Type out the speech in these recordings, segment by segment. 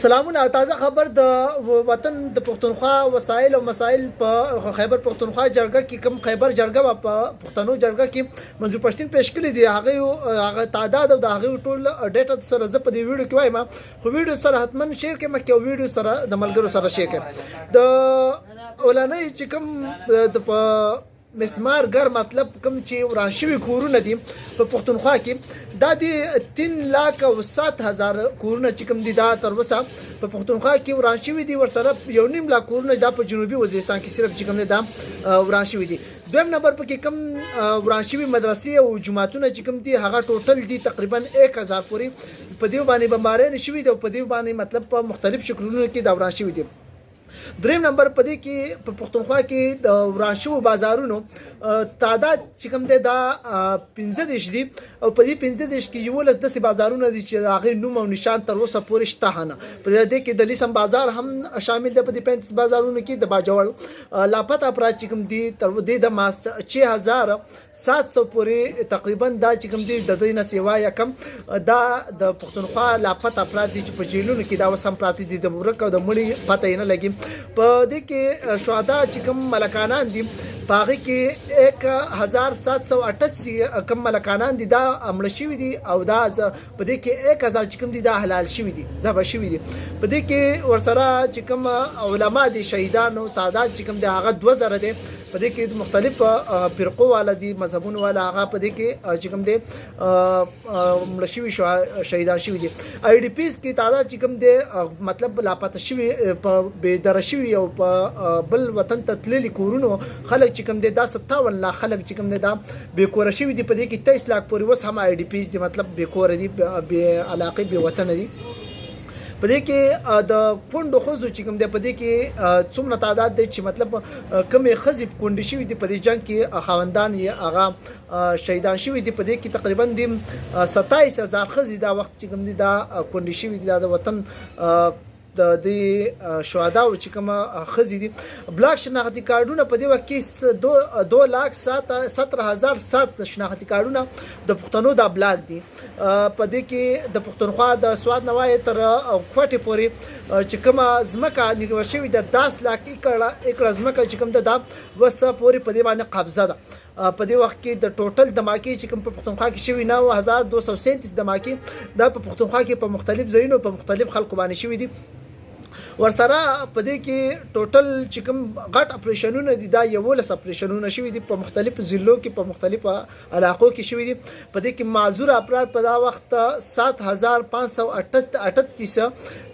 سلامونه تازه خبر د وطن د پښتونخوا وسایل او مسایل په خیبر پښتونخوا جرګه کې کوم خیبر جرګه په پښتنو جرګه کې منظور پښتين پیش کړی دی هغه تعداد او د هغه ټول ډیټا سره زه په دې ویډیو کې وایم خو ویډیو سره حتمن شیر کې مکه ویډیو سره د ملګرو سره شیر کړ د اولانې چې کوم د مسمار ګر مطلب کوم چې ورانشوي کورونه دي په پښتونخوا کې دا دي 3,07,000 کورونه چې کوم دي دا تر اوسه په پښتونخوا کې ورانشوي دي ورسره 1.5 لاک کورونه دا په جنوبي وزیرستان کې صرف چې کوم دي دا ورانشوي دي دویم نمبر په کې کوم ورانشوي مدرسې او جماعتونه چې کوم دي هغه ټوټل دي تقریبا 1000 پورې په دې باندې بمبارۍ نشوي دي او په دې باندې مطلب په مختلف شکلونو کې دا ورانشوي دي دریم نمبر په دې کې په پښتونخوا کې د ورانشو بازارونو تعداد چې کوم دی دا 15 دي او په دې 15 کې یو لس د بازارونو دي چې هغه نوم او نشان تر اوسه پورې شته نه په دې کې د لیسم بازار هم شامل دی په دې 35 بازارونو کې د باجوړ لاپته افراد چې کوم دي تر دې د ماست 6700 پورې تقریبا دا چې کوم دي د دې نه سیوا یا کم دا د پښتونخوا لاپته افراد دي چې په جیلونو کې دا وسم پراتی دي د ورک او د مړي پته نه لګي په دې کې شهدا چې کوم ملکانان دي پاغي کې 1788 کم ملکانان دي دا امړ شوی دي او دا په دې کې 1000 چې کوم دي دا حلال شوی دي ذبح شوی دي په دې کې ورسره چې کوم علما دي شهیدانو تعداد چې کوم دي هغه 2000 دي په دې کې مختلف فرقو والا دي مذهبونو والا هغه په دې کې چې کوم دي مړ شوی شهیدان شوی دي آی ډی پیز کې تعداد چې کوم دي مطلب لاپته شوی په بيدر شوی او په بل وطن ته تللي کورونو خلک چې کوم دي دا 57 لاک خلک چې کوم دي دا بې کور شوی دي په دې کې 23 لاک پورې وس هم آی ډی پیز دي مطلب بې کور دي بې علاقه بې وطن دي په دې کې د پوندو خوځو چې کوم دی په دې کې څومره تعداد دی چې مطلب کمې خزب کونډې شوی دي په دې جنگ کې خاوندان یې هغه شهیدان شوی دي په دې کې تقریبا د 27000 خزې دا وخت چې کوم دي دا کونډې شوی دي د وطن د شهدا او چې کوم خزې دي بلاک شناختی کارډونه په دې وخت کې 2,17,007 شناختی کارډونه د پښتنو د بلاک دي په دې کې د پښتونخوا د سواد نوای تر کوټه پورې چې کوم زمکه نیول شوی د 10 لاک ایکړه زمکه چې کوم د وسه پورې په دې باندې قبضه ده په دې وخت کې د ټوټل دماکي چې کوم په پښتونخوا کې شوی 9237 دماکي دا په پښتونخوا کې په مختلف ځایونو په مختلف خلکو باندې شوی دي ورسره په دې کې ټوټل چې کوم غټ اپریشنونه دي دا یو لس اپریشنونه شوی دي په مختلف ضلعو کې په مختلفو علاقو کې شوی دي په دې کې معذور افراد په دا وخت 7538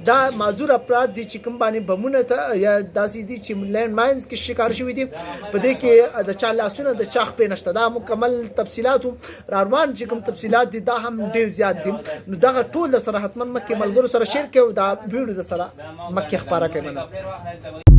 دا معذور افراد دي چې کوم باندې بمونه ته یا داسې دي چې لینډ ماینز کې شکار شوی دي په دې کې د چا لاسونه د چاخ په نشته دا مکمل تفصيلات راروان چې کوم تفصيلات دي دا هم ډیر زیات دي نو دا ټول سره حتمن مکه ملګرو سره شیر کې او دا ویډیو د سره مکه خبره کوي